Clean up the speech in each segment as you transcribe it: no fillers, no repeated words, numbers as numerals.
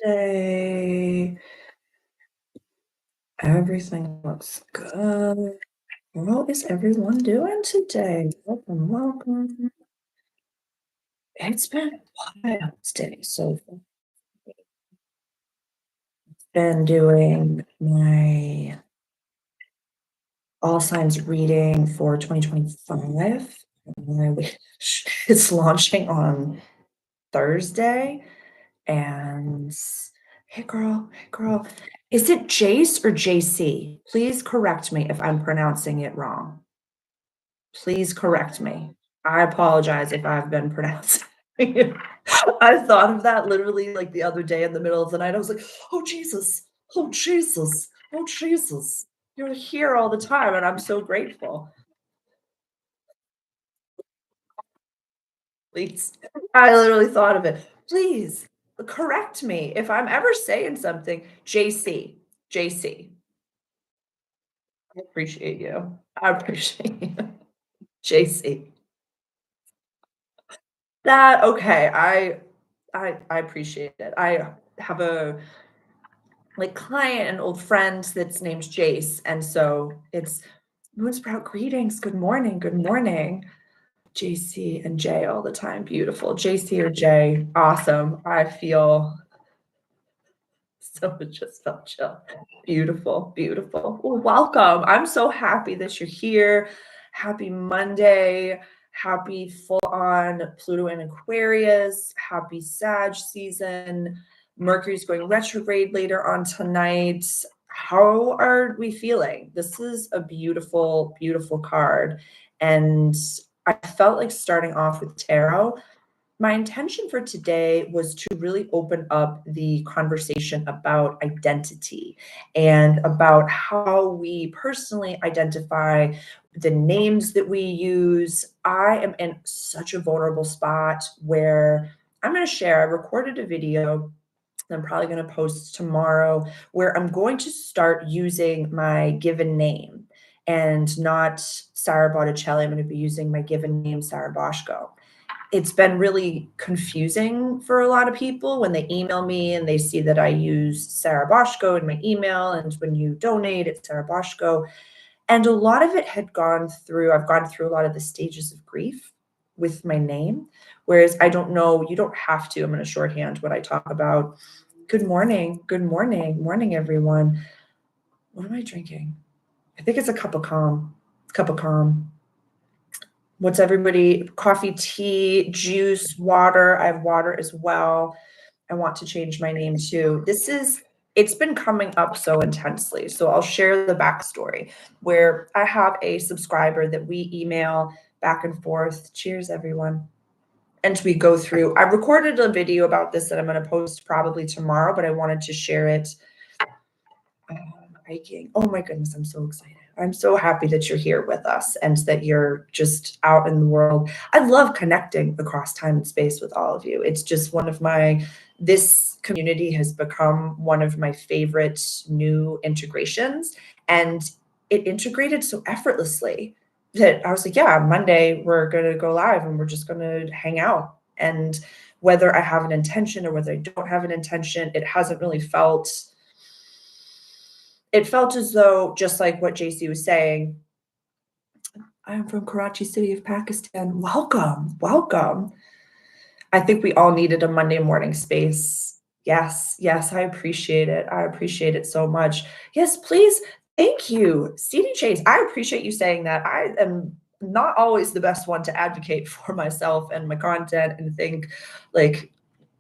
Day. Everything looks good. What is everyone doing today? Welcome, welcome. It's been a wild day. So I've been doing my all signs reading for 2025. And I wish it's launching on Thursday. And hey girl, is it Jace or JC? Please correct me if I'm pronouncing it wrong. Please correct me. I apologize if I've been pronouncing it. I thought of that literally like the other day in the middle of the night. I was like, oh Jesus, oh Jesus, oh Jesus. You're here all the time, and I'm so grateful. Please. I literally thought of it. Please correct me if I'm ever saying something. JC. JC. I appreciate you. I appreciate you. JC. That okay. I appreciate it. I have a like client, an old friend that's named Jace, and so it's Moonsprout greetings. Good morning. Good morning. JC and J all the time. Beautiful. JC or J. Awesome. I feel so it just felt chill. Beautiful, beautiful. Well, welcome. I'm so happy that you're here. Happy Monday. Happy full on Pluto and Aquarius. Happy Sag season. Mercury's going retrograde later on tonight. How are we feeling? This is a beautiful, beautiful card. And I felt like starting off with tarot. My intention for today was to really open up the conversation about identity and about how we personally identify the names that we use. I am in such a vulnerable spot where I'm going to share. I recorded a video I'm probably going to post tomorrow where I'm going to start using my given name and not Sarah Botticelli. I'm going to be using my given name, Sarah Boschko. It's been really confusing for a lot of people when they email me and they see that I use Sarah Boschko in my email, and when you donate, it's Sarah Boschko. And a lot of it had I've gone through a lot of the stages of grief with my name, whereas I don't know, you don't have to. I'm going to shorthand what I talk about. Good morning, morning, everyone. What am I drinking? I think it's a cup of calm. Cup of calm. What's everybody? Coffee, tea, juice, water. I have water as well. I want to change my name too. It's been coming up so intensely. So I'll share the backstory where I have a subscriber that we email back and forth. Cheers, everyone. And we go through, I recorded a video about this that I'm going to post probably tomorrow, but I wanted to share it. Hiking. Oh my goodness, I'm so excited. I'm so happy that you're here with us and that you're just out in the world. I love connecting across time and space with all of you. It's just this community has become one of my favorite new integrations, and it integrated so effortlessly that I was like, yeah, Monday we're going to go live and we're just going to hang out. And whether I have an intention or whether I don't have an intention, it hasn't really felt as though, just like what JC was saying, I'm from Karachi City of Pakistan. Welcome, welcome. I think we all needed a Monday morning space. Yes, yes, I appreciate it. I appreciate it so much. Yes, please. Thank you. CD Chase, I appreciate you saying that. I am not always the best one to advocate for myself and my content and think like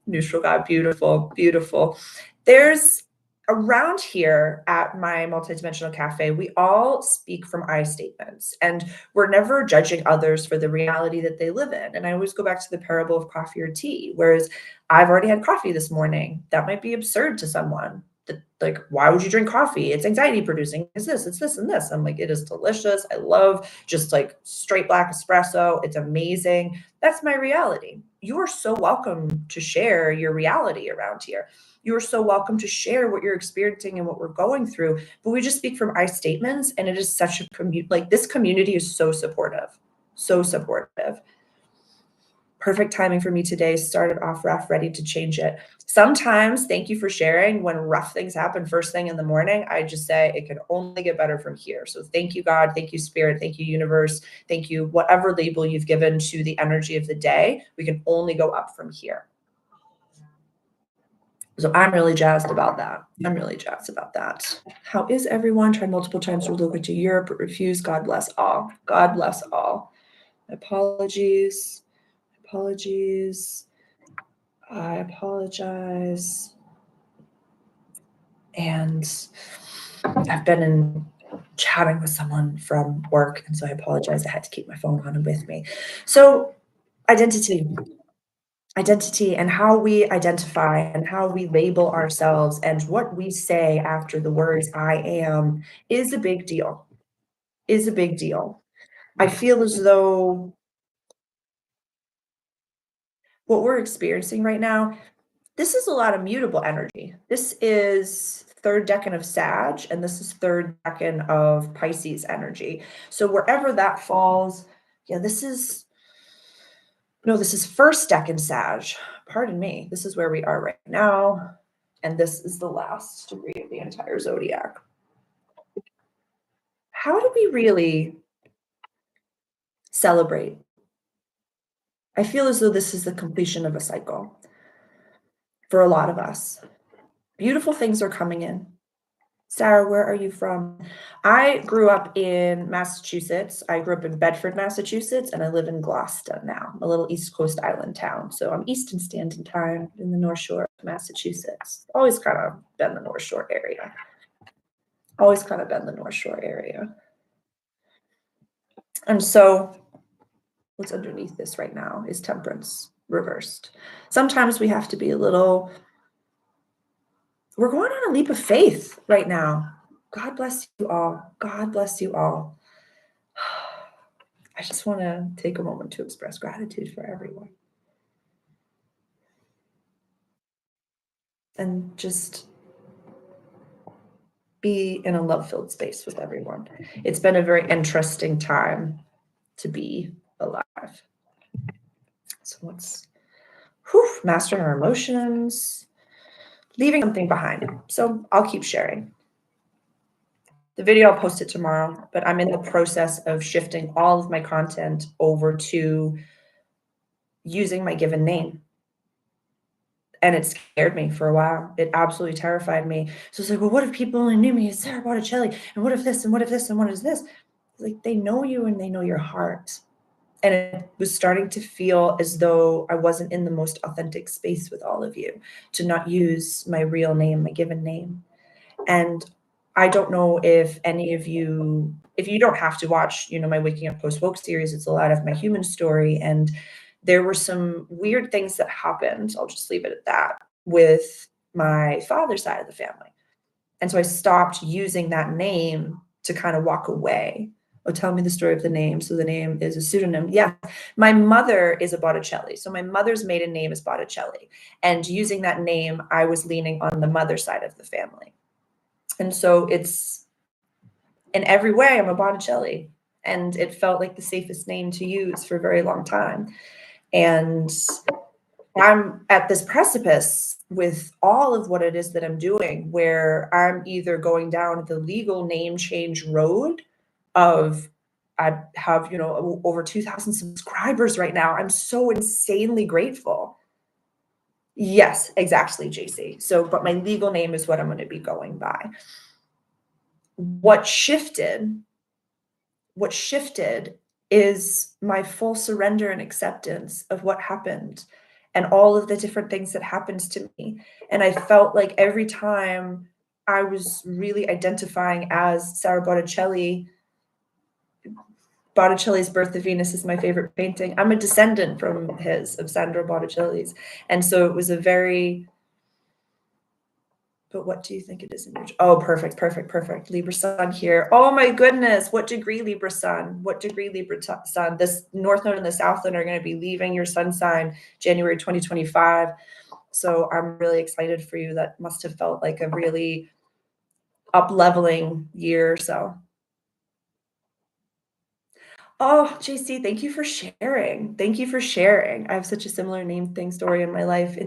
neutral God, beautiful, beautiful. There's around here at my multidimensional cafe, we all speak from I statements, and we're never judging others for the reality that they live in. And I always go back to the parable of coffee or tea, whereas I've already had coffee this morning. That might be absurd to someone. Like, why would you drink coffee? It's anxiety producing. It's this and this. I'm like, it is delicious. I love just like straight black espresso. It's amazing. That's my reality. You are so welcome to share your reality around here. You are so welcome to share what you're experiencing and what we're going through. But we just speak from I statements, and it is such a community. Like, this community is so supportive, so supportive. Perfect timing for me today. Started off rough, ready to change it. Sometimes, thank you for sharing. When rough things happen first thing in the morning, I just say it can only get better from here. So thank you, God. Thank you, Spirit. Thank you, universe. Thank you, whatever label you've given to the energy of the day. We can only go up from here. So I'm really jazzed about that. I'm really jazzed about that. How is everyone? Tried multiple times to relocate to Europe, but refused. God bless all. God bless all. Apologies. Apologies. I apologize. And I've been in chatting with someone from work, and so I apologize. I had to keep my phone on and with me. So identity. Identity and how we identify and how we label ourselves and what we say after the words I am is a big deal. Is a big deal. I feel as though what we're experiencing right now, this is a lot of mutable energy. This is third decan of Sag, and this is third decan of Pisces energy. So wherever that falls, yeah, this is first decan Sag. Pardon me. This is where we are right now. And this is the last degree of the entire zodiac. How do we really celebrate? I feel as though this is the completion of a cycle for a lot of us. Beautiful things are coming in. Sarah, where are you from? I grew up in Massachusetts. I grew up in Bedford, Massachusetts, and I live in Gloucester now, a little East Coast island town. So I'm Eastern Standard Time in the North Shore of Massachusetts. Always kind of been the North Shore area. Always kind of been the North Shore area. And so what's underneath this right now is temperance reversed. Sometimes we have to be we're going on a leap of faith right now. God bless you all. God bless you all. I just want to take a moment to express gratitude for everyone. And just be in a love-filled space with everyone. It's been a very interesting time to be alive. So let's mastering our emotions, leaving something behind. So I'll keep sharing. The video, I'll post it tomorrow, but I'm in the process of shifting all of my content over to using my given name. And it scared me for a while. It absolutely terrified me. So it's like, well, what if people only knew me as Sarah Botticelli? And what if this, and what if this, and what is this? Like, they know you and they know your heart. And it was starting to feel as though I wasn't in the most authentic space with all of you, to not use my real name, my given name. And I don't know if any of you, if you don't have to watch, my Waking Up Post Woke series, it's a lot of my human story. And there were some weird things that happened. I'll just leave it at that with my father's side of the family. And so I stopped using that name to kind of walk away. Oh, tell me the story of the name. So the name is a pseudonym. Yeah. My mother is a Botticelli. So my mother's maiden name is Botticelli. And using that name, I was leaning on the mother side of the family. And so it's, in every way, I'm a Botticelli. And it felt like the safest name to use for a very long time. And I'm at this precipice with all of what it is that I'm doing, where I'm either going down the legal name change road of, I have, over 2,000 subscribers right now. I'm so insanely grateful. Yes, exactly, JC. So, but my legal name is what I'm going to be going by. What shifted is my full surrender and acceptance of what happened and all of the different things that happened to me. And I felt like every time I was really identifying as Sarah Botticelli, Botticelli's Birth of Venus is my favorite painting. I'm a descendant from of Sandro Botticelli's. And so it was but what do you think it is in your, oh, perfect. Libra sun here. Oh my goodness. What degree Libra sun? What degree Libra sun? This North Node and the South Node are going to be leaving your sun sign January 2025. So I'm really excited for you. That must have felt like a really up-leveling year or so. Oh, JC, thank you for sharing. Thank you for sharing. I have such a similar name thing story in my life.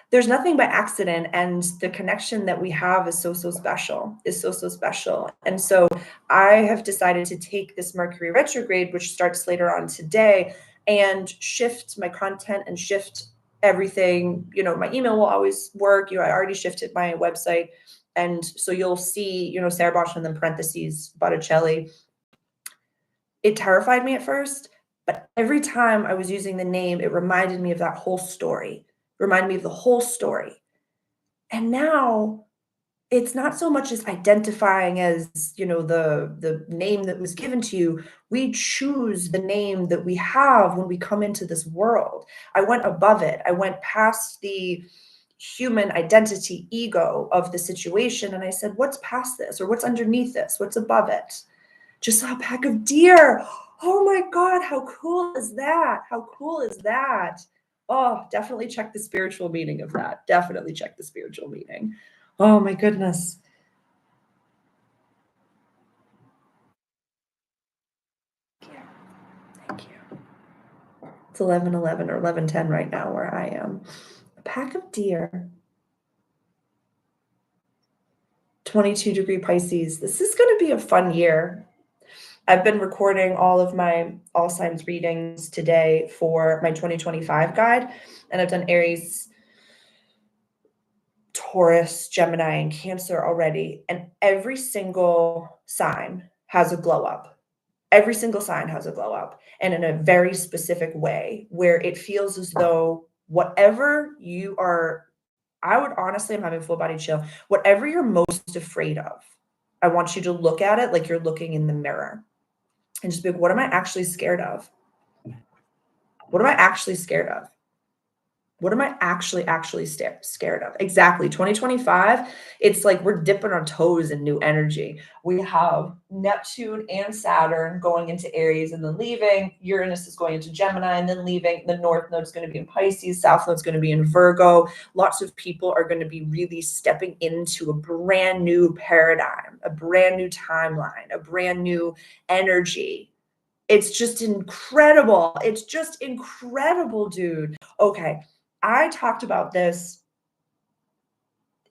There's nothing by accident, and the connection that we have is so, so special, is so, so special. And so I have decided to take this Mercury retrograde, which starts later on today, and shift my content and shift everything. My email will always work. I already shifted my website. And so you'll see, Sarah Bosch and then parentheses, Botticelli. It terrified me at first, but every time I was using the name, it reminded me of that whole story, reminded me of the whole story. And now it's not so much as identifying as, the name that was given to you. We choose the name that we have when we come into this world. I went above it. I went past the human identity ego of the situation. And I said, what's past this? Or what's underneath this? What's above it? Just saw a pack of deer. Oh my God, how cool is that? How cool is that? Oh, definitely check the spiritual meaning of that. Definitely check the spiritual meaning. Oh my goodness. Thank you. Thank you. It's 11:11 or 11:10 right now where I am. A pack of deer. 22-degree Pisces. This is going to be a fun year. I've been recording all of my all signs readings today for my 2025 guide, and I've done Aries, Taurus, Gemini, and Cancer already, and every single sign has a glow up. Every single sign has a glow up, and in a very specific way where it feels as though whatever you are, I would honestly, I'm having full body chill, whatever you're most afraid of, I want you to look at it like you're looking in the mirror and just be like, what am I actually scared of? What am I actually scared of? What am I actually scared of? Exactly. 2025, it's like we're dipping our toes in new energy. We have Neptune and Saturn going into Aries and then leaving. Uranus is going into Gemini and then leaving. The North Node's going to be in Pisces. South Node's going to be in Virgo. Lots of people are going to be really stepping into a brand new paradigm, a brand new timeline, a brand new energy. It's just incredible. It's just incredible, dude. Okay. I talked about this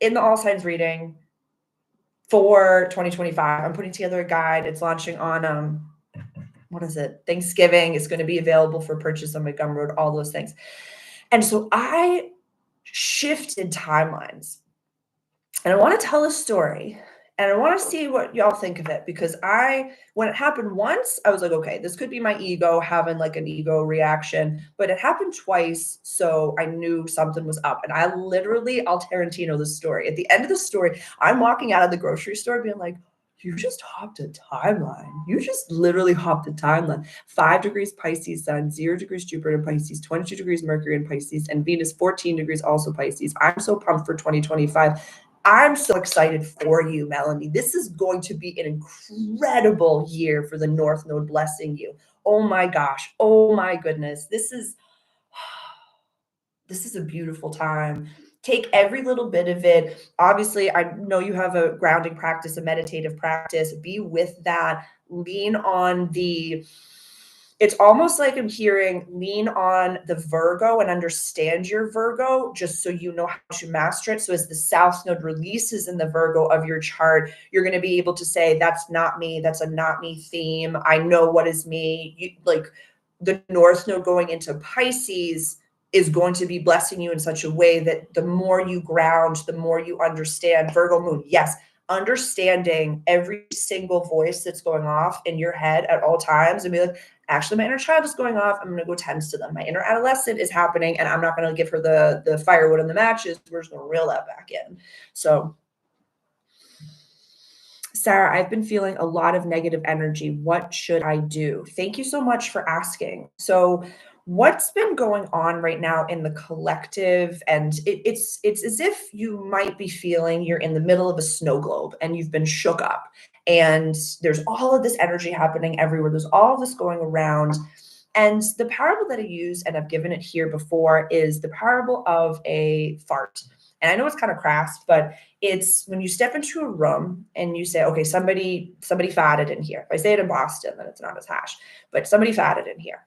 in the All Signs reading for 2025. I'm putting together a guide. It's launching on what is it? Thanksgiving. It's going to be available for purchase on my Gumroad, all those things. And so I shifted timelines. And I want to tell a story. And I want to see what y'all think of it, because when it happened once, I was like, okay, this could be my ego having like an ego reaction, but it happened twice. So I knew something was up. And I'll Tarantino the story. At the end of the story, I'm walking out of the grocery store being like, you just hopped a timeline. You just literally hopped a timeline. 5 degrees Pisces sun, 0 degrees Jupiter in Pisces, 22 degrees Mercury in Pisces, and Venus 14 degrees also Pisces. I'm so pumped for 2025. I'm so excited for you, Melanie. This is going to be an incredible year for the North Node blessing you. Oh my gosh. Oh my goodness. This is a beautiful time. Take every little bit of it. Obviously, I know you have a grounding practice, a meditative practice. Be with that. Lean on it's almost like I'm hearing lean on the Virgo and understand your Virgo, just so you know how to master it. So as the South Node releases in the Virgo of your chart, you're going to be able to say, that's not me. That's a not me theme. I know what is me. Like the North Node going into Pisces is going to be blessing you in such a way that the more you ground, the more you understand. Virgo moon, yes, understanding every single voice that's going off in your head at all times and be like, actually, my inner child is going off. I'm going to go tend to them. My inner adolescent is happening, and I'm not going to give her the firewood and the matches. We're just going to reel that back in. So, Sarah, I've been feeling a lot of negative energy. What should I do? Thank you so much for asking. So, what's been going on right now in the collective? And it's as if you might be feeling you're in the middle of a snow globe and you've been shook up. And there's all of this energy happening everywhere. There's all of this going around. And the parable that I use, and I've given it here before, is the parable of a fart. And I know it's kind of crass, but it's when you step into a room and you say, okay, somebody farted in here. If I say it in Boston, then it's not as hash, but somebody farted in here.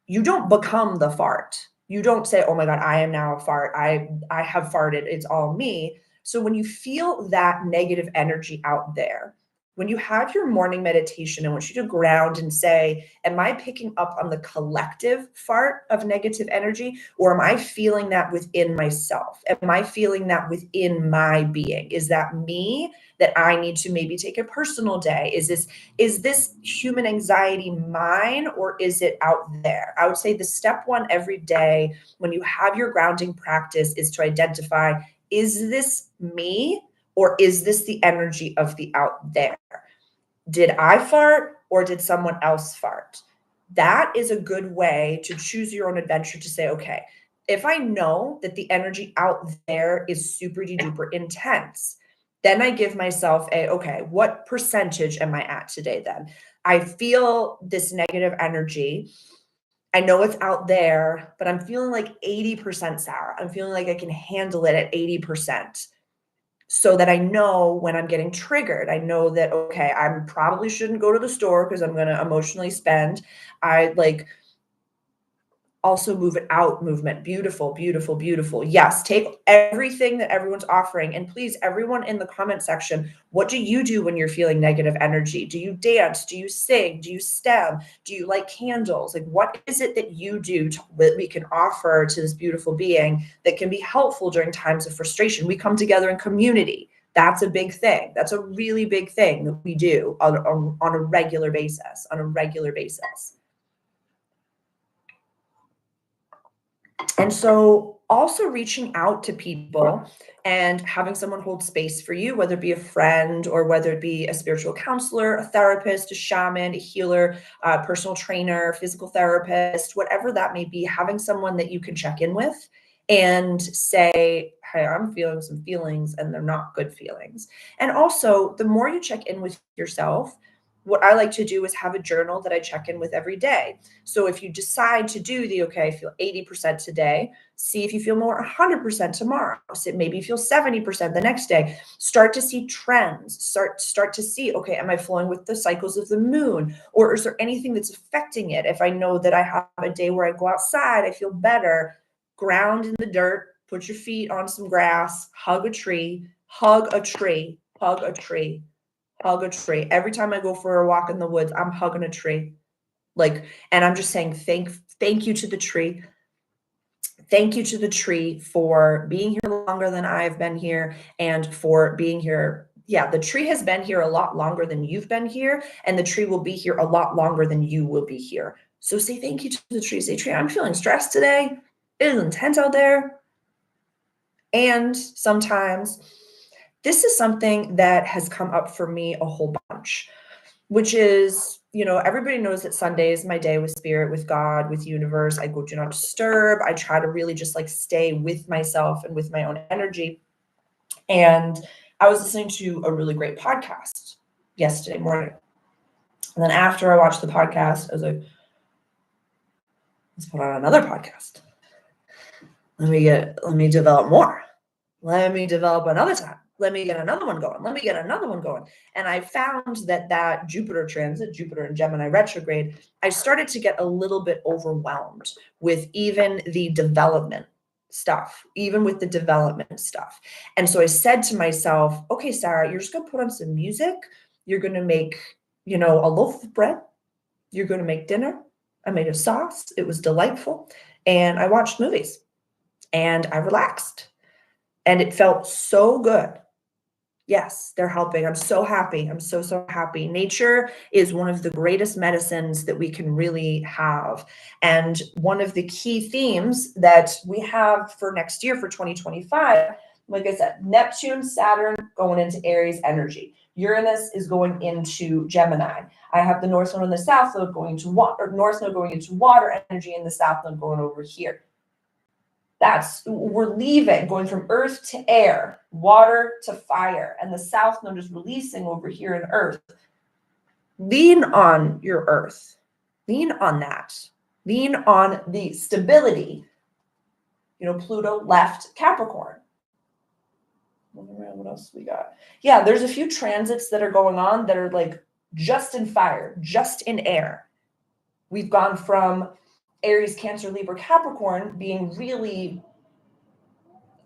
You don't become the fart. You don't say, oh my God, I am now a fart. I have farted. It's all me. So when you feel that negative energy out there, when you have your morning meditation, I want you to ground and say, am I picking up on the collective fart of negative energy, or am I feeling that within myself? Am I feeling that within my being? Is that me that I need to maybe take a personal day? Is this human anxiety mine, or is it out there? I would say the step one every day when you have your grounding practice is to identify, is this me, or is this the energy of the out there? Did I fart or did someone else fart? That is a good way to choose your own adventure to say, okay, if I know that the energy out there is super duper intense, then I give myself okay, what percentage am I at today then? I feel this negative energy. I know it's out there, but I'm feeling like 80% Sarah. I'm feeling like I can handle it at 80%. So that I know when I'm getting triggered, I know that, okay, I probably shouldn't go to the store because I'm going to emotionally spend. I like also move it out movement. Beautiful, beautiful, beautiful. Yes, take everything that everyone's offering. And please, everyone in the comment section, what do you do when you're feeling negative energy? Do you dance? Do you sing? Do you stem? Do you light candles? Like, what is it that you do that we can offer to this beautiful being that can be helpful during times of frustration? We come together in community. That's a big thing. That's a really big thing that we do on a regular basis, And so also reaching out to people and having someone hold space for you, whether it be a friend or whether it be a spiritual counselor, a therapist, a shaman, a healer, a personal trainer, physical therapist, whatever that may be, having someone that you can check in with and say, hey, I'm feeling some feelings and they're not good feelings. And also, the more you check in with yourself, what I like to do is have a journal that I check in with every day. So if you decide to do the, okay, I feel 80% today, see if you feel more 100% tomorrow. So maybe you feel 70% the next day. Start to see trends. Start to see, okay, am I flowing with the cycles of the moon? Or is there anything that's affecting it? If I know that I have a day where I go outside, I feel better, ground in the dirt, put your feet on some grass, hug a tree, hug a tree, hug a tree, hug a tree. Every time I go for a walk in the woods, I'm hugging a tree. Like, and I'm just saying, thank you to the tree. Thank you to the tree for being here longer than I've been here and for being here. Yeah, the tree has been here a lot longer than you've been here, and the tree will be here a lot longer than you will be here. So say thank you to the tree. Say, tree, I'm feeling stressed today. It is intense out there. And sometimes this is something that has come up for me a whole bunch, which is, everybody knows that Sunday is my day with spirit, with God, with universe. I go do not disturb. I try to really just like stay with myself and with my own energy. And I was listening to a really great podcast yesterday morning. And then after I watched the podcast, I was like, let's put on another podcast. Let me develop more. Let me develop another time. Let me get another one going. Let me get another one going. And I found that Jupiter transit, Jupiter in Gemini retrograde, I started to get a little bit overwhelmed with even the development stuff, And so I said to myself, okay, Sarah, you're just going to put on some music. You're going to make, a loaf of bread. You're going to make dinner. I made a sauce. It was delightful. And I watched movies and I relaxed. And it felt so good. Yes, they're helping. I'm so happy. I'm so happy. Nature is one of the greatest medicines that we can really have. And one of the key themes that we have for next year, for 2025, like I said, Neptune, Saturn going into Aries energy. Uranus is going into Gemini. I have the North Node and the South Node going into water, North Node going into water energy, and the South Node going over here. We're leaving, going from earth to air, water to fire, and the South Node is releasing over here in earth. Lean on your earth. Lean on that. Lean on the stability. Pluto left Capricorn. What else we got? Yeah, there's a few transits that are going on that are like just in fire, just in air. We've gone from Aries, Cancer, Libra, Capricorn being really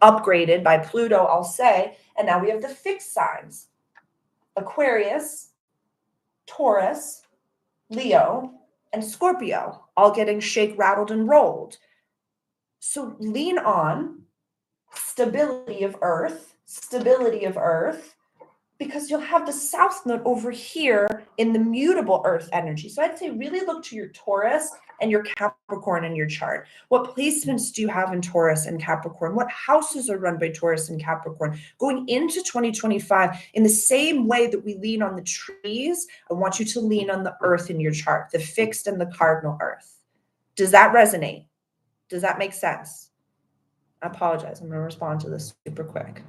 upgraded by Pluto, I'll say, and now we have the fixed signs: Aquarius, Taurus, Leo, and Scorpio, all getting shake, rattled, and rolled. So lean on stability of Earth, because you'll have the South Node over here in the mutable Earth energy. So I'd say really look to your Taurus and your Capricorn in your chart. What placements do you have in Taurus and Capricorn? What houses are run by Taurus and Capricorn? Going into 2025, in the same way that we lean on the trees, I want you to lean on the Earth in your chart, the fixed and the cardinal Earth. Does that resonate? Does that make sense? I apologize. I'm going to respond to this super quick.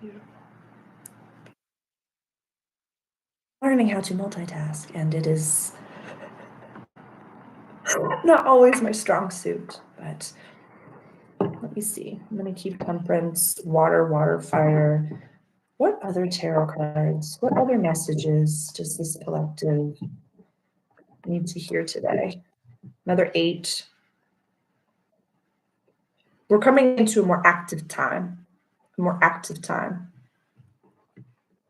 Beautiful. Learning how to multitask, and it is not always my strong suit, but let me see. I'm going to keep temperance, water, fire. What other tarot cards, what other messages does this collective need to hear today? Another 8. We're coming into a more active time, We're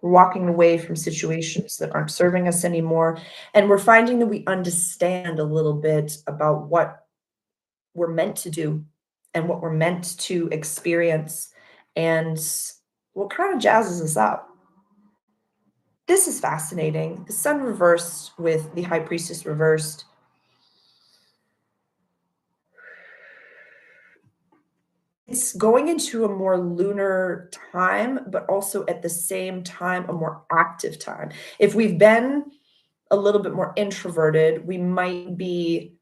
walking away from situations that aren't serving us anymore. And we're finding that we understand a little bit about what we're meant to do and what we're meant to experience and what kind of jazzes us up. This is fascinating. The sun reversed with the high priestess reversed. It's going into a more lunar time, but also at the same time, a more active time. If we've been a little bit more introverted, we might be,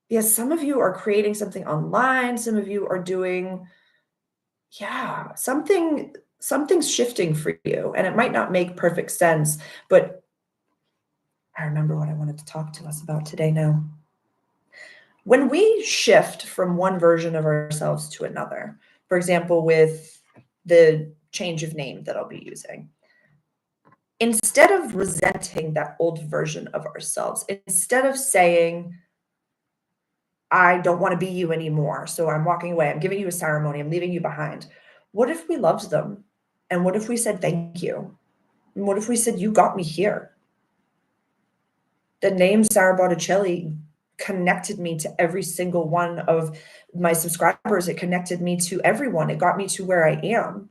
yes, some of you are creating something online, some of you are doing, yeah, something's shifting for you, and it might not make perfect sense, but I remember what I wanted to talk to us about today now. When we shift from one version of ourselves to another, for example, with the change of name that I'll be using, instead of resenting that old version of ourselves, instead of saying, I don't want to be you anymore, so I'm walking away, I'm giving you a ceremony, I'm leaving you behind. What if we loved them? And what if we said thank you? And what if we said, you got me here? The name Sarah Botticelli connected me to every single one of my subscribers. It connected me to everyone. It got me to where I am.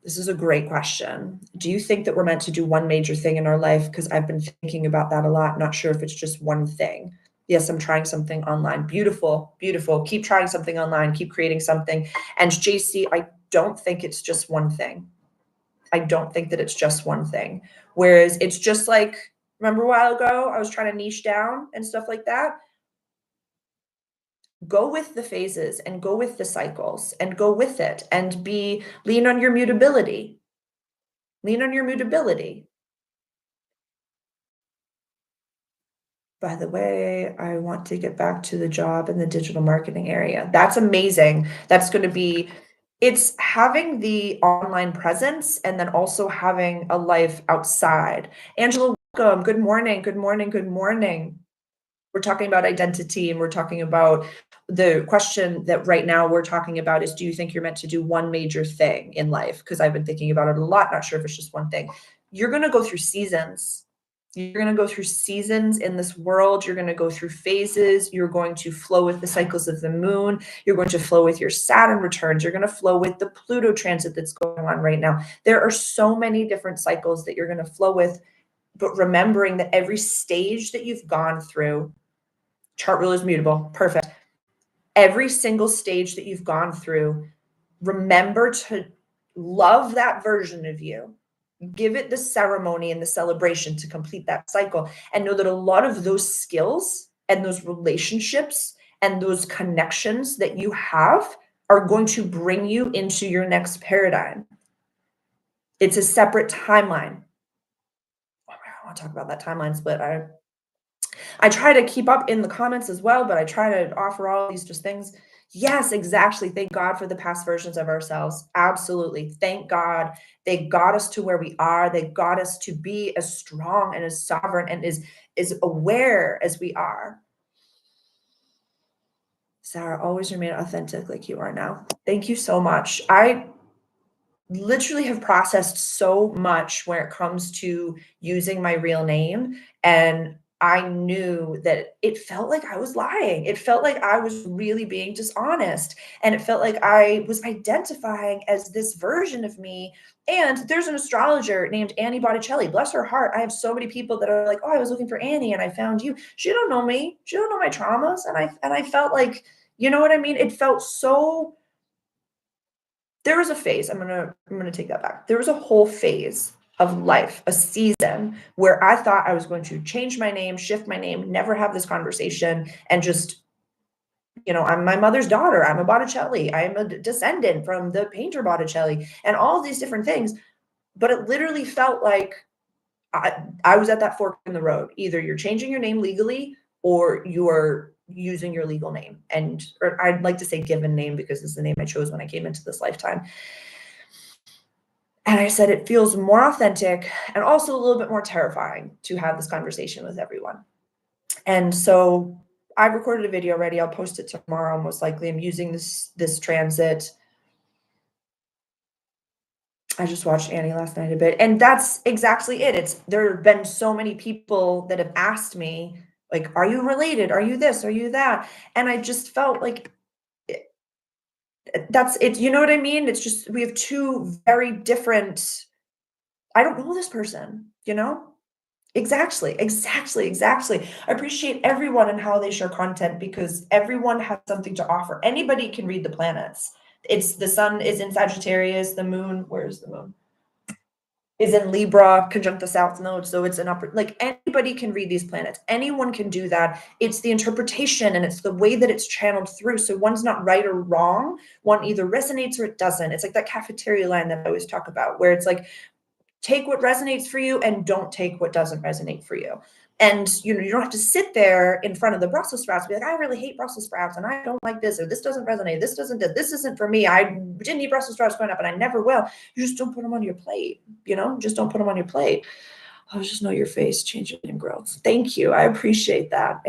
This is a great question. Do you think that we're meant to do one major thing in our life? Because I've been thinking about that a lot. Not sure if it's just one thing. Yes, I'm trying something online. Beautiful, beautiful. Keep trying something online. Keep creating something. And JC, I don't think it's just one thing. I don't think that it's just one thing. Whereas it's just like, remember a while ago, I was trying to niche down and stuff like that. Go with the phases and go with the cycles and go with it and lean on your mutability. Lean on your mutability. By the way, I want to get back to the job in the digital marketing area. That's amazing. That's going to be, it's having the online presence and then also having a life outside. Angela, welcome. Good morning. Good morning. Good morning. We're talking about identity, and we're talking about the question that right now we're talking about is, do you think you're meant to do one major thing in life? Because I've been thinking about it a lot, not sure if it's just one thing. You're going to go through seasons. You're going to go through seasons in this world. You're going to go through phases. You're going to flow with the cycles of the moon. You're going to flow with your Saturn returns. You're going to flow with the Pluto transit that's going on right now. There are so many different cycles that you're going to flow with, but remembering that every stage that you've gone through, chart rule is mutable, perfect. Every single stage that you've gone through, remember to love that version of you. Give it the ceremony and the celebration to complete that cycle, and know that a lot of those skills and those relationships and those connections that you have are going to bring you into your next paradigm. It's a separate timeline. Oh, I wanna talk about that timeline split. I try to keep up in the comments as well, but I try to offer all these just things. Yes, exactly. Thank God for the past versions of ourselves. Absolutely. Thank God they got us to where we are. They got us to be as strong and as sovereign and as aware as we are. Sarah, always remain authentic like you are now. Thank you so much. I literally have processed so much when it comes to using my real name, and I knew that it felt like I was lying. It felt like I was really being dishonest, and it felt like I was identifying as this version of me. And there's an astrologer named Annie Botticelli, bless her heart. I have so many people that are like, "Oh, I was looking for Annie and I found you." She don't know me. She don't know my traumas, and I felt like, you know what I mean? It felt so. There was a phase, I'm gonna take that back. There was a whole phase of life, a season where I thought I was going to change my name, shift my name, never have this conversation, and just, I'm my mother's daughter. I'm a Botticelli. I'm a descendant from the painter Botticelli, and all of these different things. But it literally felt like I was at that fork in the road. Either you're changing your name legally or you're using your legal name. And or I'd like to say given name because it's the name I chose when I came into this lifetime. And I said, it feels more authentic and also a little bit more terrifying to have this conversation with everyone. And so I've recorded a video already. I'll post it tomorrow, most likely. I'm using this transit. I just watched Annie last night a bit. And that's exactly it. There have been so many people that have asked me, like, are you related? Are you this? Are you that? And I just felt like that's it. You know what I mean? It's just we have two very different. I don't know this person, you know? Exactly, exactly, exactly. I appreciate everyone and how they share content because everyone has something to offer. Anybody can read the planets. It's the sun is in Sagittarius, the moon, where's the moon? Is in Libra, conjunct the South Node. So it's an upper, like anybody can read these planets. Anyone can do that. It's the interpretation and it's the way that it's channeled through. So one's not right or wrong. One either resonates or it doesn't. It's like that cafeteria line that I always talk about, where it's like, take what resonates for you and don't take what doesn't resonate for you. And you don't have to sit there in front of the Brussels sprouts and be like, I really hate Brussels sprouts and I don't like this or this doesn't resonate. This isn't for me. I didn't eat Brussels sprouts growing up and I never will. You just don't put them on your plate, just don't put them on your plate. Oh, just know your face, change and growth. Thank you. I appreciate that.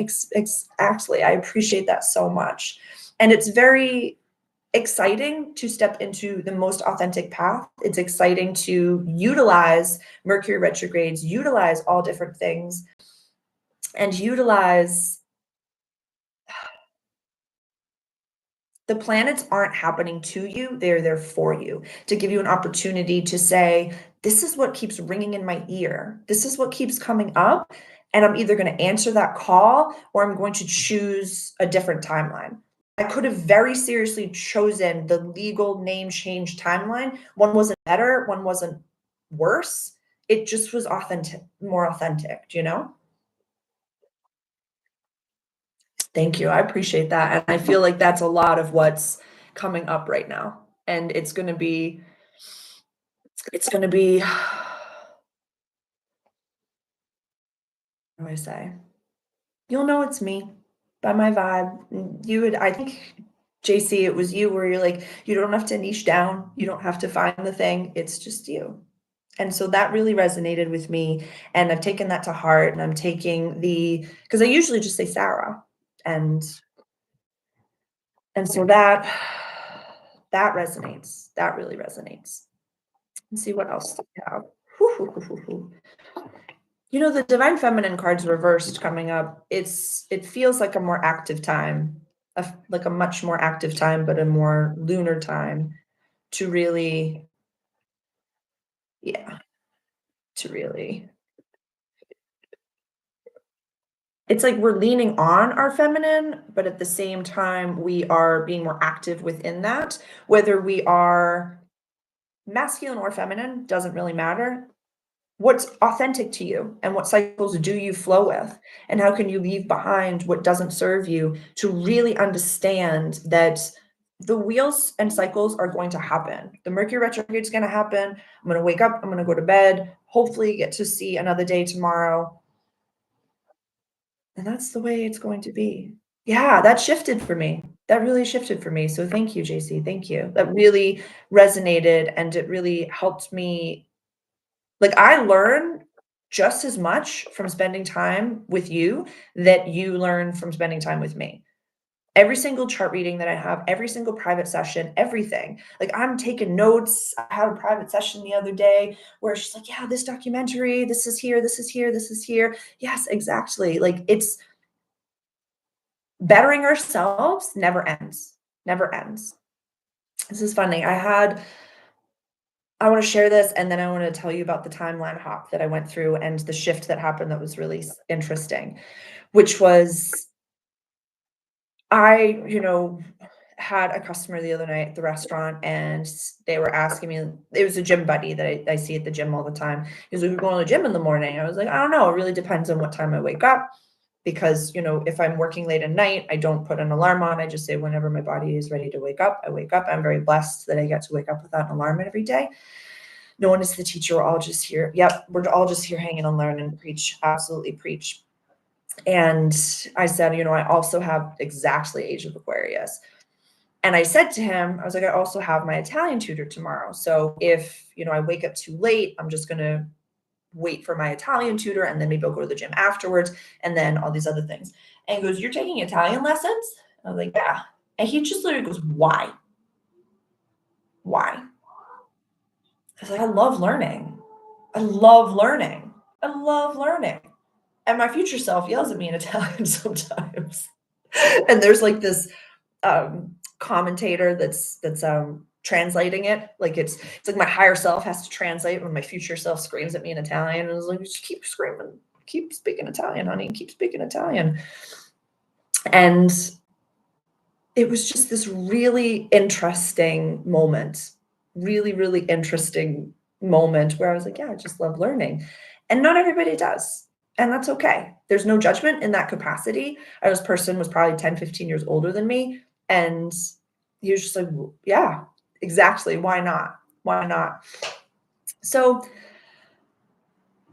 Actually, I appreciate that so much. And it's very exciting to step into the most authentic path. It's exciting to utilize Mercury retrogrades, utilize all different things, and utilize the planets aren't happening to you, they're there for you to give you an opportunity to say, this is what keeps ringing in my ear. This is what keeps coming up. And I'm either going to answer that call or I'm going to choose a different timeline. I could have very seriously chosen the legal name change timeline. One wasn't better, one wasn't worse. It just was authentic, more authentic, you know? Thank you. I appreciate that. And I feel like that's a lot of what's coming up right now. And it's gonna be what do I say? You'll know it's me by my vibe. You would, I think, JC, it was you where you're like, you don't have to niche down, you don't have to find the thing, it's just you. And so that really resonated with me. And I've taken that to heart and I'm taking because I usually just say Sarah. And so that resonates. That really resonates. Let's see what else do we have. The divine feminine cards reversed coming up. It feels like a more active time, like a much more active time, but a more lunar time to really, yeah, to really. It's like we're leaning on our feminine, but at the same time, we are being more active within that. Whether we are masculine or feminine doesn't really matter. What's authentic to you and what cycles do you flow with? And how can you leave behind what doesn't serve you to really understand that the wheels and cycles are going to happen. The Mercury retrograde is going to happen. I'm going to wake up. I'm going to go to bed. Hopefully, get to see another day tomorrow. And that's the way it's going to be. Yeah, that shifted for me. That really shifted for me. So thank you, JC. Thank you. That really resonated and it really helped me. Like, I learn just as much from spending time with you that you learn from spending time with me. Every single chart reading that I have, every single private session, everything. Like, I'm taking notes. I had a private session the other day where she's like, "Yeah, this documentary, this is here, this is here, this is here." Yes, exactly. Like, it's bettering ourselves never ends. Never ends. This is funny. I want to share this and then I want to tell you about the timeline hop that I went through and the shift that happened that was really interesting, which was I had a customer the other night at the restaurant and they were asking me, it was a gym buddy that I see at the gym all the time. He was like, "We're going to the gym in the morning." I was like, "I don't know. It really depends on what time I wake up because if I'm working late at night, I don't put an alarm on. I just say whenever my body is ready to wake up, I wake up." I'm very blessed that I get to wake up without an alarm every day. No one is the teacher. We're all just here. Yep. We're all just here hanging and learn and preach. Absolutely preach. And I said, I also have exactly age of Aquarius. And I said to him, I was like, "I also have my Italian tutor tomorrow. So if I wake up too late, I'm just going to wait for my Italian tutor and then maybe I'll go to the gym afterwards and then all these other things." And he goes, "You're taking Italian lessons?" I was like, "Yeah." And he just literally goes, "Why? Why?" I was like, "I love learning. I love learning. I love learning." And my future self yells at me in Italian sometimes. And there's like this commentator that's translating it. Like it's like my higher self has to translate when my future self screams at me in Italian and is like, "Just keep screaming, keep speaking Italian, honey, keep speaking Italian." And it was just this really interesting moment, really, really interesting moment where I was like, "Yeah, I just love learning." And not everybody does. And that's okay. There's no judgment in that capacity. This person was probably 10, 15 years older than me. And he was just like, "Yeah, exactly. Why not? Why not?" So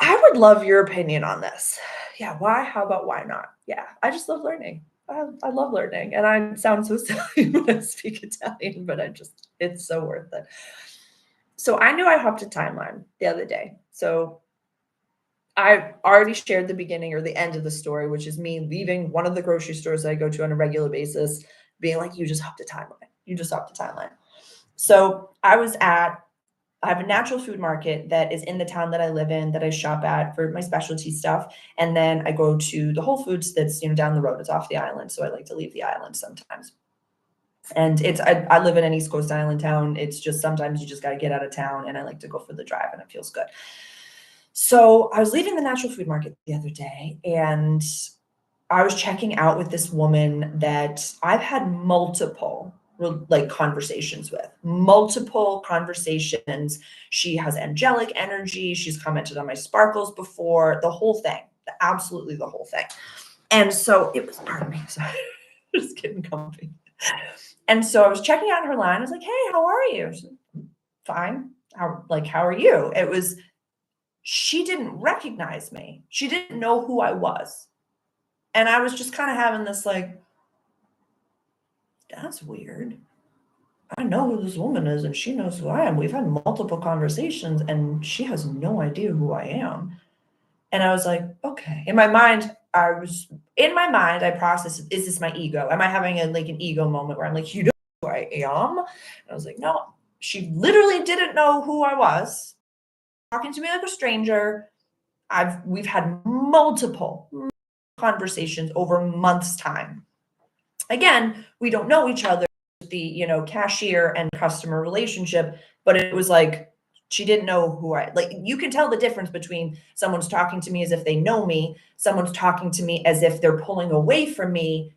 I would love your opinion on this. Yeah, why? How about why not? Yeah, I just love learning. I love learning. And I sound so silly when I speak Italian, but it's so worth it. So I knew I hopped a timeline the other day. So I already shared the beginning or the end of the story, which is me leaving one of the grocery stores that I go to on a regular basis, being like, "You just hopped a timeline. You just hopped a timeline." So I have a natural food market that is in the town that I live in that I shop at for my specialty stuff. And then I go to the Whole Foods that's down the road. It's off the island. So I like to leave the island sometimes. And I live in an East Coast island town. It's just sometimes you just got to get out of town and I like to go for the drive and it feels good. So I was leaving the natural food market the other day and I was checking out with this woman that I've had multiple like conversations with, multiple conversations. She has angelic energy. She's commented on my sparkles before, the whole thing, absolutely the whole thing. And so it was, pardon me, sorry, just getting comfy. And so I was checking out her line. I was like, "Hey, how are you?" She's like, "Fine. How are you?" She didn't recognize me. She didn't know who I was. And I was just kind of having this like, "That's weird. I know who this woman is and she knows who I am. We've had multiple conversations and she has no idea who I am." And I was like, okay. In my mind, I processed, is this my ego? Am I having an ego moment where I'm like, "You know who I am?" And I was like, no, she literally didn't know who I was, talking to me like a stranger. We've had multiple conversations over months' time. Again, we don't know each other, the cashier and customer relationship, but it was like she didn't know who you can tell the difference between someone's talking to me as if they know me, someone's talking to me as if they're pulling away from me,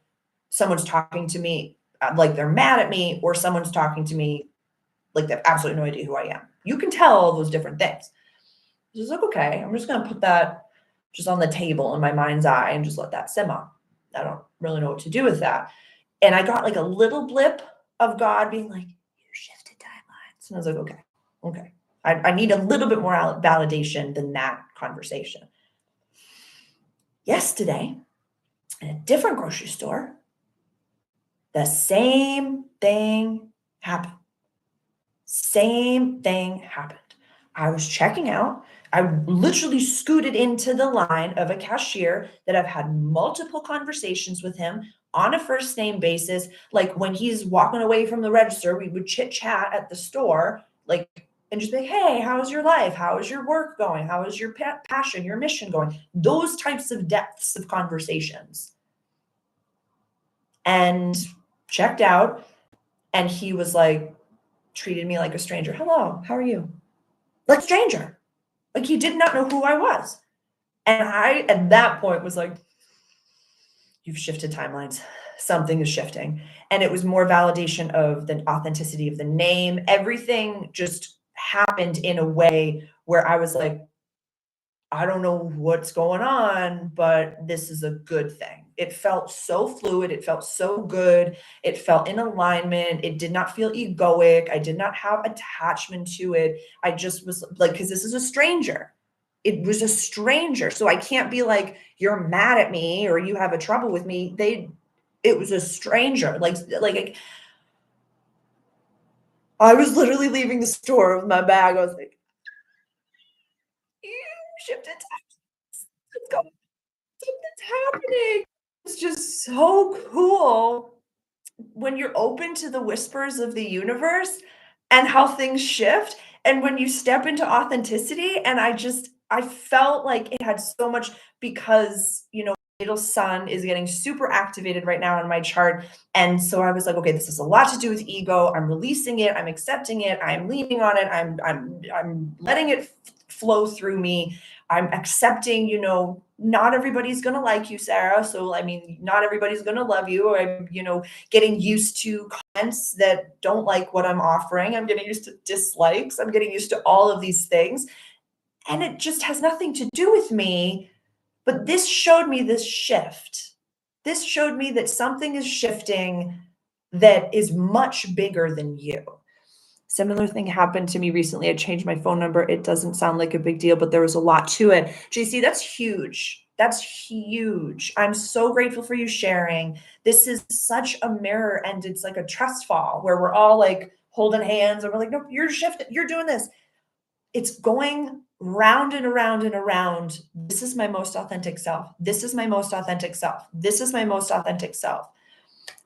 someone's talking to me like they're mad at me, or someone's talking to me like they have absolutely no idea who I am. You can tell all those different things. Just like, okay, I'm just gonna put that just on the table in my mind's eye and just let that simmer. I don't really know what to do with that. And I got like a little blip of God being like, you shifted timelines. And I was like, okay, okay. I need a little bit more validation than that conversation. Yesterday, in a different grocery store, the same thing happened. Same thing happened. I was checking out. I literally scooted into the line of a cashier that I've had multiple conversations with him on a first name basis. Like when he's walking away from the register, we would chit chat at the store, like, and just be, hey, how's your life? How is your work going? How is your passion, your mission going? Those types of depths of conversations. And checked out, and he was like, treated me like a stranger. Hello, how are you? Like stranger. Like he did not know who I was. And I, at that point, was like, you've shifted timelines. Something is shifting. And it was more validation of the authenticity of the name. Everything just happened in a way where I was like, I don't know what's going on, but this is a good thing. It felt so fluid. It felt so good. It felt in alignment. It did not feel egoic. I did not have attachment to it. I just was like, because this is a stranger. It was a stranger. So I can't be like, you're mad at me or you have a trouble with me. It was a stranger. Like I was literally leaving the store with my bag. I was like, you shifted timelines. Let's go. Something's happening. It's just so cool when you're open to the whispers of the universe and how things shift, and when you step into authenticity. And I felt like it had so much, because middle sun is getting super activated right now in my chart. And so I was like, okay, this has a lot to do with ego. I'm releasing it, I'm accepting it, I'm leaning on it, I'm letting it flow through me. I'm accepting, not everybody's going to like you, Sarah. So, I mean, not everybody's going to love you. Or I'm, getting used to comments that don't like what I'm offering. I'm getting used to dislikes. I'm getting used to all of these things. And it just has nothing to do with me. But this showed me this shift. This showed me that something is shifting that is much bigger than you. Similar thing happened to me recently. I changed my phone number. It doesn't sound like a big deal, but there was a lot to it. JC, that's huge. That's huge. I'm so grateful for you sharing. This is such a mirror, and it's like a trust fall where we're all like holding hands and we're like, no, you're shifting. You're doing this. It's going round and around and around. This is my most authentic self. This is my most authentic self. This is my most authentic self.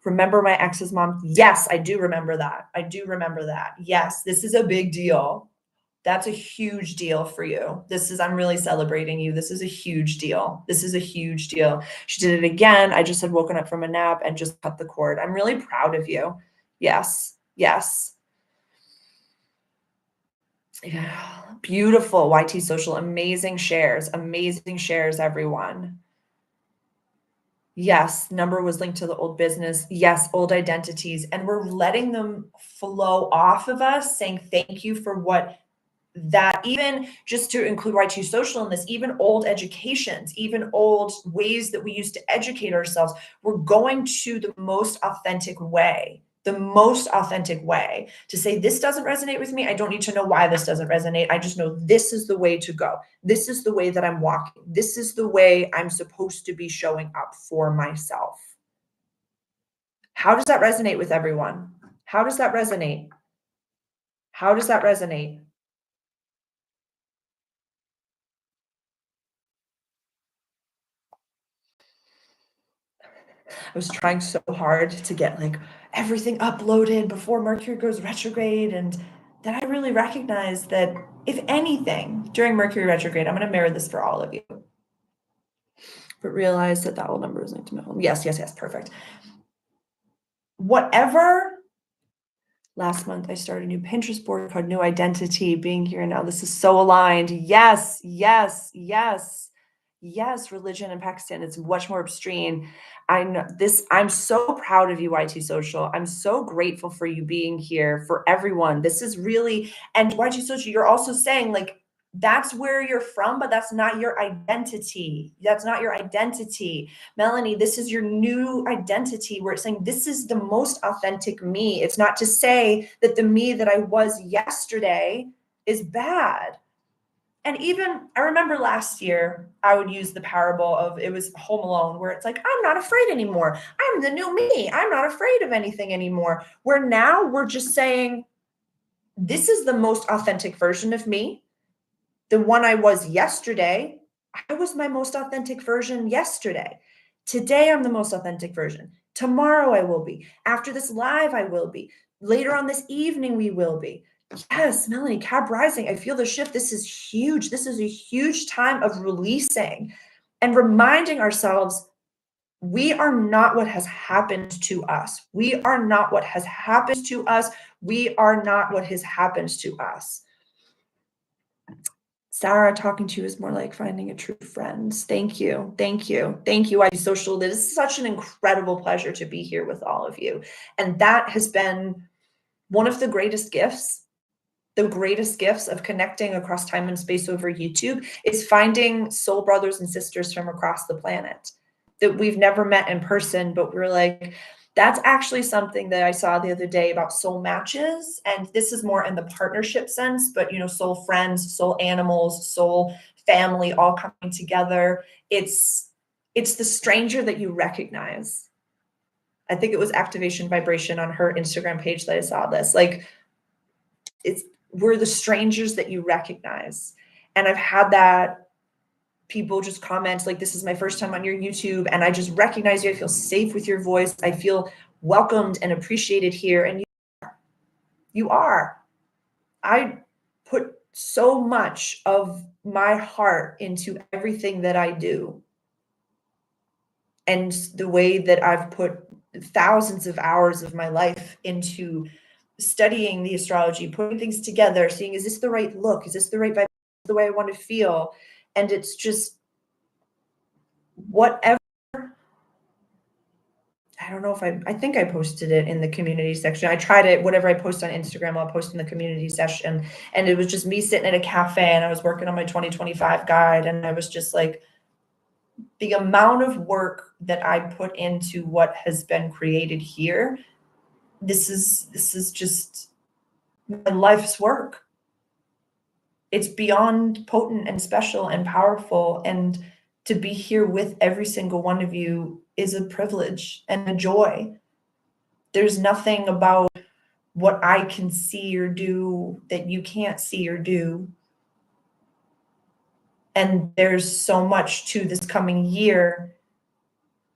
Remember my ex's mom? Yes, I do remember that. I do remember that. Yes, this is a big deal. That's a huge deal for you. I'm really celebrating you. This is a huge deal. This is a huge deal. She did it again. I just had woken up from a nap and just cut the cord. I'm really proud of you. Yes, yes. Yeah. Beautiful, YT Social. Amazing shares, everyone. Yes, number was linked to the old business. Yes, old identities. And we're letting them flow off of us, saying thank you for what that, even just to include Y2 Social in this, even old educations, even old ways that we used to educate ourselves. We're going to the most authentic way. The most authentic way to say, this doesn't resonate with me. I don't need to know why this doesn't resonate. I just know this is the way to go. This is the way that I'm walking. This is the way I'm supposed to be showing up for myself. How does that resonate with everyone? How does that resonate? How does that resonate? I was trying so hard to get like everything uploaded before Mercury goes retrograde. And then I really recognized that if anything during Mercury retrograde, I'm going to mirror this for all of you, but realize that old number is linked to my home. Yes, yes, yes. Perfect. Whatever. Last month, I started a new Pinterest board called New Identity. Being here now, this is so aligned. Yes, yes, yes. Yes, religion in Pakistan, it's much more extreme. I know this. I'm so proud of you, YT Social. I'm so grateful for you being here, for everyone. This is really, and YT Social, you're also saying like, That's where you're from, but that's not your identity. That's not your identity. Melanie, this is your new identity where it's saying, this is the most authentic me. It's not to say that the me that I was yesterday is bad. And even, I remember last year, I would use the parable of, it was Home Alone, where it's like, I'm not afraid anymore. I'm the new me. I'm not afraid of anything anymore. Where now we're just saying, this is the most authentic version of me. The one I was yesterday, I was my most authentic version yesterday. Today, I'm the most authentic version. Tomorrow, I will be. After this live, I will be. Later on this evening, we will be. Yes, Melanie, Cab Rising, I feel the shift. This is huge. This is a huge time of releasing and reminding ourselves we are not what has happened to us. We are not what has happened to us. We are not what has happened to us. Sarah, talking to you is more like finding a true friend. Thank you. Thank you. Thank you, IT Social. It is such an incredible pleasure to be here with all of you. And that has been one of the greatest gifts of connecting across time and space over YouTube is finding soul brothers and sisters from across the planet that we've never met in person, but we're like, that's actually something that I saw the other day about soul matches. And this is more in the partnership sense, but soul friends, soul animals, soul family, all coming together. It's the stranger that you recognize. I think it was Activation Vibration on her Instagram page that I saw this. Like, we're the strangers that you recognize. And I've had that people just comment like, this is my first time on your YouTube and I just recognize you. I feel safe with your voice. I feel welcomed and appreciated here. And you are. I put so much of my heart into everything that I do. And the way that I've put thousands of hours of my life into studying the astrology, putting things together, seeing, is this the right look? Is this the right vibe? The way I want to feel? And it's just whatever. I don't know if I think I posted it in the community section. I tried it, whatever I post on Instagram, I'll post in the community session. And it was just me sitting at a cafe and I was working on my 2025 guide. And I was just like, the amount of work that I put into what has been created here, this is just my life's work. It's beyond potent and special and powerful. And to be here with every single one of you is a privilege and a joy. There's nothing about what I can see or do that you can't see or do. And there's so much to this coming year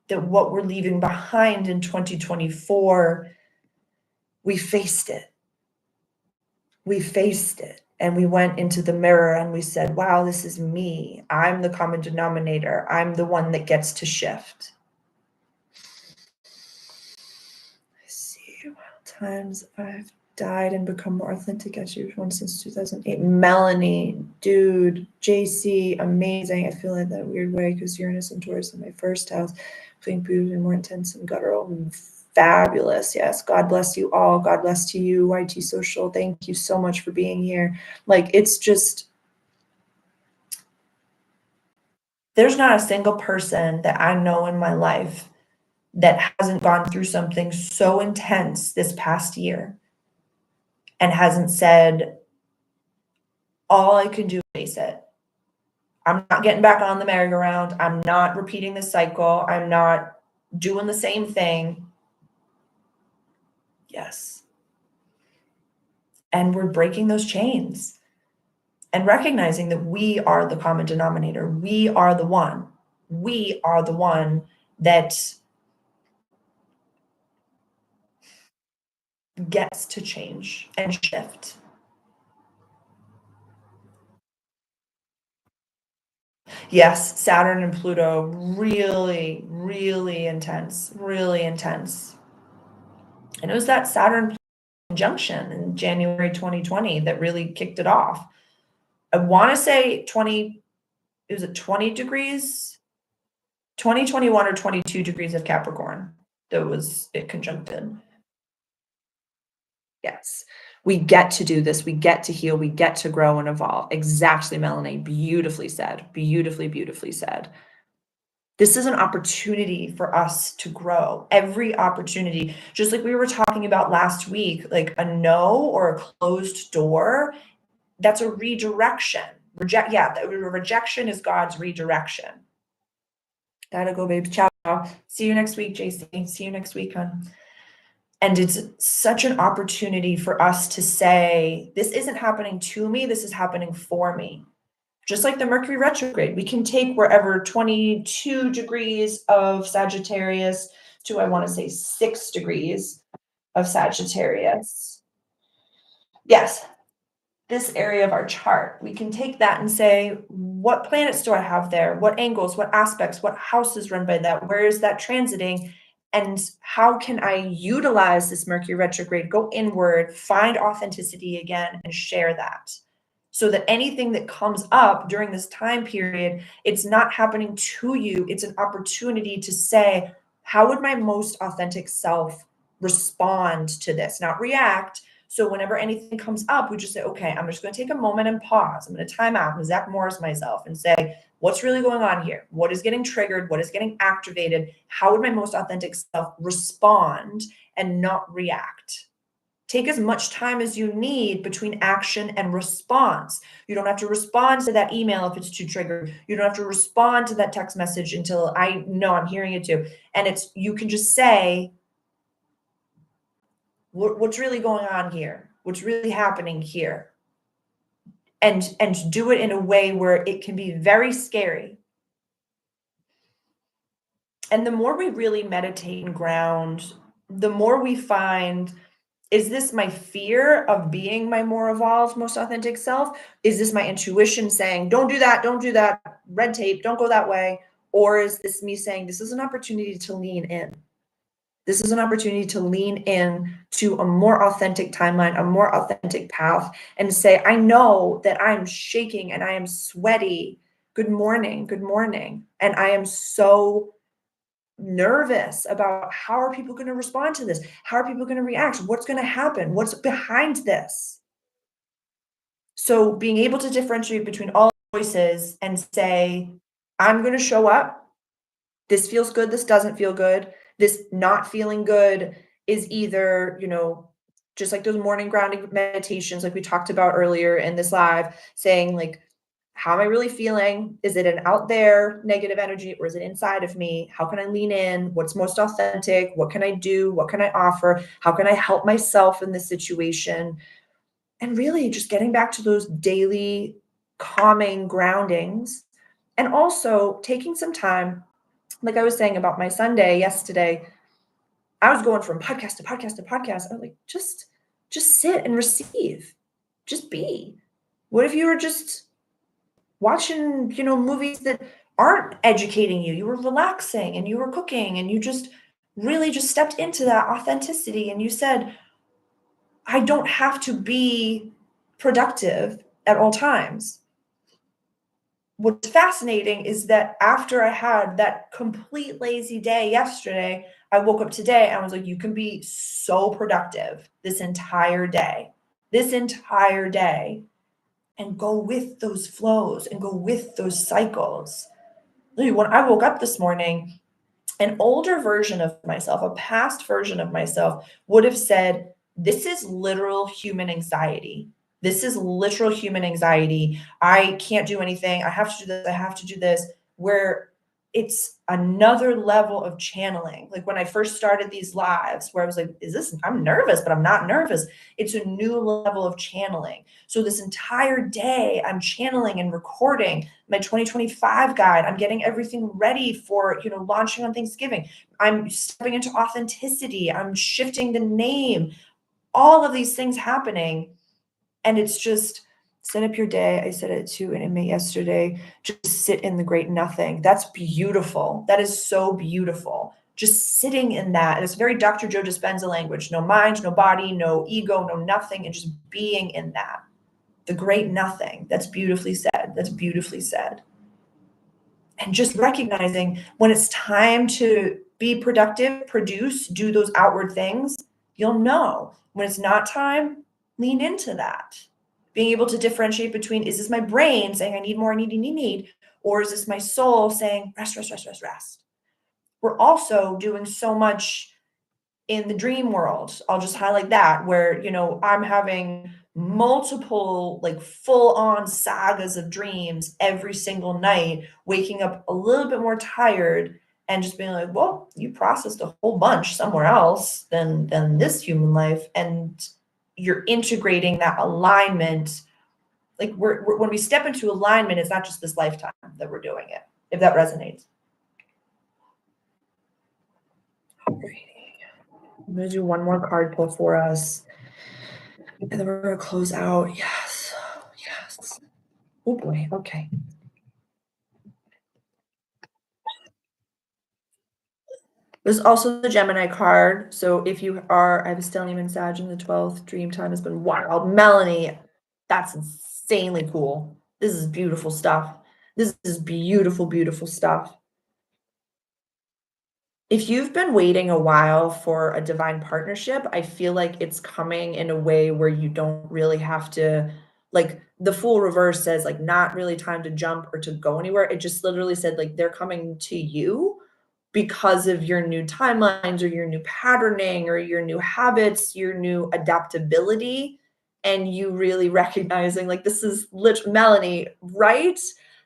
that what we're leaving behind in 2024, we faced it. We faced it. And we went into the mirror and we said, wow, this is me. I'm the common denominator. I'm the one that gets to shift. Let's see what times I've died and become more authentic as usual since 2008. Melanie, dude, JC, amazing. I feel like that weird way because Uranus and Taurus in my first house, feeling booed and more intense and guttural. Fabulous. Yes. God bless you all. God bless to you, YT Social. Thank you so much for being here. Like, it's just, there's not a single person that I know in my life that hasn't gone through something so intense this past year and hasn't said, all I can do is face it. I'm not getting back on the merry-go-round. I'm not repeating the cycle. I'm not doing the same thing. Yes. And we're breaking those chains and recognizing that we are the common denominator. We are the one. We are the one that gets to change and shift. Yes, Saturn and Pluto, really, really intense, really intense. And it was that Saturn conjunction in January 2020 that really kicked it off. I want to say 20 degrees, 2021 or 22 degrees of Capricorn that was it conjuncted. Yes. We get to do this. We get to heal. We get to grow and evolve. Exactly, Melanie. Beautifully said. Beautifully, beautifully said. This is an opportunity for us to grow. Every opportunity, just like we were talking about last week, like a no or a closed door, that's a redirection. Yeah, the rejection is God's redirection. Gotta go, babe. Ciao. See you next week, JC. See you next week, hon. And it's such an opportunity for us to say, this isn't happening to me, this is happening for me. Just like the Mercury retrograde, we can take wherever 22 degrees of Sagittarius to, I want to say, 6 degrees of Sagittarius. Yes, this area of our chart. We can take that and say, what planets do I have there? What angles, what aspects, what house is run by that? Where is that transiting? And how can I utilize this Mercury retrograde, go inward, find authenticity again, and share that? So that anything that comes up during this time period, it's not happening to you. It's an opportunity to say, how would my most authentic self respond to this? Not react. So whenever anything comes up, we just say, okay, I'm just going to take a moment and pause. I'm going to time out and Zach Morris myself and say, what's really going on here? What is getting triggered? What is getting activated? How would my most authentic self respond and not react? Take as much time as you need between action and response. You don't have to respond to that email if it's too triggered. You don't have to respond to that text message until I know I'm hearing it too. And you can just say, what's really going on here? What's really happening here? And do it in a way where it can be very scary. And the more we really meditate and ground, the more we find, is this my fear of being my more evolved, most authentic self? Is this my intuition saying, don't do that, red tape, don't go that way? Or is this me saying, this is an opportunity to lean in? This is an opportunity to lean in to a more authentic timeline, a more authentic path, and say, I know that I'm shaking and I am sweaty. Good morning, good morning. And I am so nervous about how are people going to respond to this? How are people going to react? What's going to happen? What's behind this? So being able to differentiate between all voices and say, I'm going to show up. This feels good. This doesn't feel good. This not feeling good is either, just like those morning grounding meditations, like we talked about earlier in this live, saying like, how am I really feeling? Is it an out there negative energy or is it inside of me? How can I lean in? What's most authentic? What can I do? What can I offer? How can I help myself in this situation? And really just getting back to those daily calming groundings, and also taking some time, like I was saying about my Sunday yesterday, I was going from podcast to podcast to podcast. I was like, just sit and receive, just be. What if you were just watching, movies that aren't educating you? You were relaxing and you were cooking and you just really just stepped into that authenticity and you said, I don't have to be productive at all times. What's fascinating is that after I had that complete lazy day yesterday, I woke up today and I was like, you can be so productive this entire day, and go with those flows and go with those cycles. When I woke up this morning, an older version of myself, a past version of myself would have said, this is literal human anxiety. This is literal human anxiety. I can't do anything. I have to do this. I have to do this. Where it's another level of channeling. Like when I first started these lives where I was like, I'm nervous, but I'm not nervous. It's a new level of channeling. So this entire day I'm channeling and recording my 2025 guide. I'm getting everything ready for, launching on Thanksgiving. I'm stepping into authenticity. I'm shifting the name, all of these things happening. And it's just set up your day. I said it to an inmate yesterday, just sit in the great nothing. That's beautiful. That is so beautiful. Just sitting in that. And it's very Dr. Joe Dispenza language. No mind, no body, no ego, no nothing, and just being in that. The great nothing. That's beautifully said. That's beautifully said. And just recognizing when it's time to be productive, produce, do those outward things, You'll know when it's not time, lean into that. Being able to differentiate between, is this my brain saying I need more, I need, or is this my soul saying rest, rest, rest, rest, rest? We're also doing so much in the dream world. I'll just highlight that, where, you know, I'm having multiple like full on sagas of dreams every single night, waking up a little bit more tired and just being like, well, you processed a whole bunch somewhere else than this human life. And you're integrating that alignment. Like when we step into alignment, it's not just this lifetime that we're doing it, if that resonates. I'm gonna do one more card pull for us, and then we're gonna close out. Yes, yes. Oh boy, okay. There's also the Gemini card. So if you are, I have a stellium and Sag in the 12th. Dream time has been wild. Melanie, that's insanely cool. This is beautiful stuff. This is beautiful, beautiful stuff. If you've been waiting a while for a divine partnership, I feel like it's coming in a way where you don't really have to, like the Fool reverse says, like not really time to jump or to go anywhere. It just literally said like they're coming to you because of your new timelines or your new patterning or your new habits, your new adaptability, and you really recognizing like this is Melanie, right?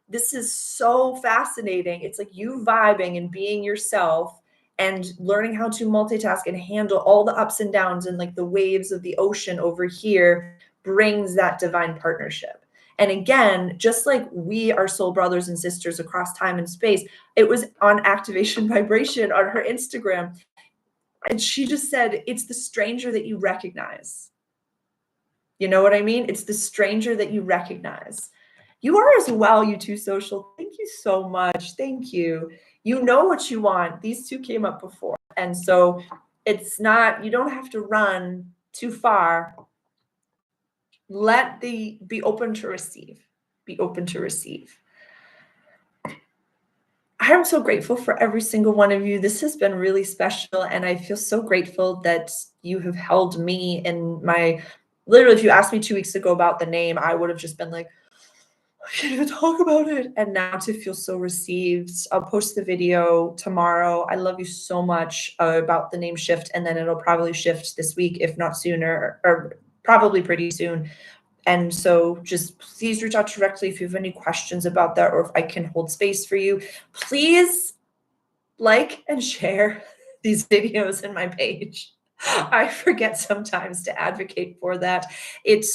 This is so fascinating. It's like you vibing and being yourself and learning how to multitask and handle all the ups and downs and like the waves of the ocean over here brings that divine partnership. And again, just like we are soul brothers and sisters across time and space, it was on Activation Vibration on her Instagram. And she just said, it's the stranger that you recognize. You know what I mean? It's the stranger that you recognize. You are as well, you two social. Thank you so much. Thank you. You know what you want. These two came up before. And so it's not, you don't have to run too far. Be open to receive. Be open to receive. I am so grateful for every single one of you. This has been really special. And I feel so grateful that you have held me in my, literally, if you asked me 2 weeks ago about the name, I would have just been like, I can't even talk about it. And now to feel so received. I'll post the video tomorrow. I love you so much about the name shift. And then it'll probably shift this week, if not sooner, or probably pretty soon. And so just please reach out directly if you have any questions about that, or if I can hold space for you. Please like and share these videos in my page. I forget sometimes to advocate for that. It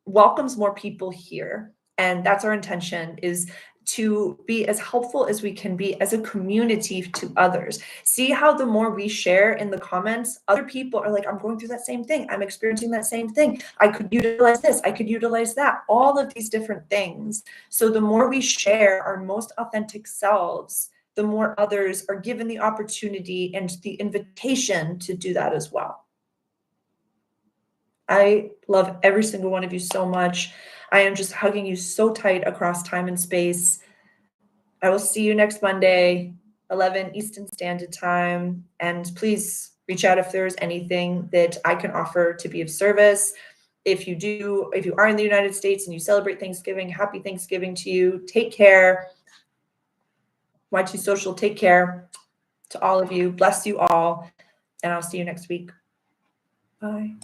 welcomes more people here. And that's our intention, is to be as helpful as we can be as a community to others. See how the more we share in the comments, other people are like, I'm going through that same thing. I'm experiencing that same thing. I could utilize this. I could utilize that. All of these different things. So the more we share our most authentic selves, the more others are given the opportunity and the invitation to do that as well. I love every single one of you so much. I am just hugging you so tight across time and space. I will see you next Monday, 11 Eastern Standard Time. And please reach out if there's anything that I can offer to be of service. If you are in the United States and you celebrate Thanksgiving, happy Thanksgiving to you. Take care. Y2 Social, take care to all of you. Bless you all. And I'll see you next week. Bye.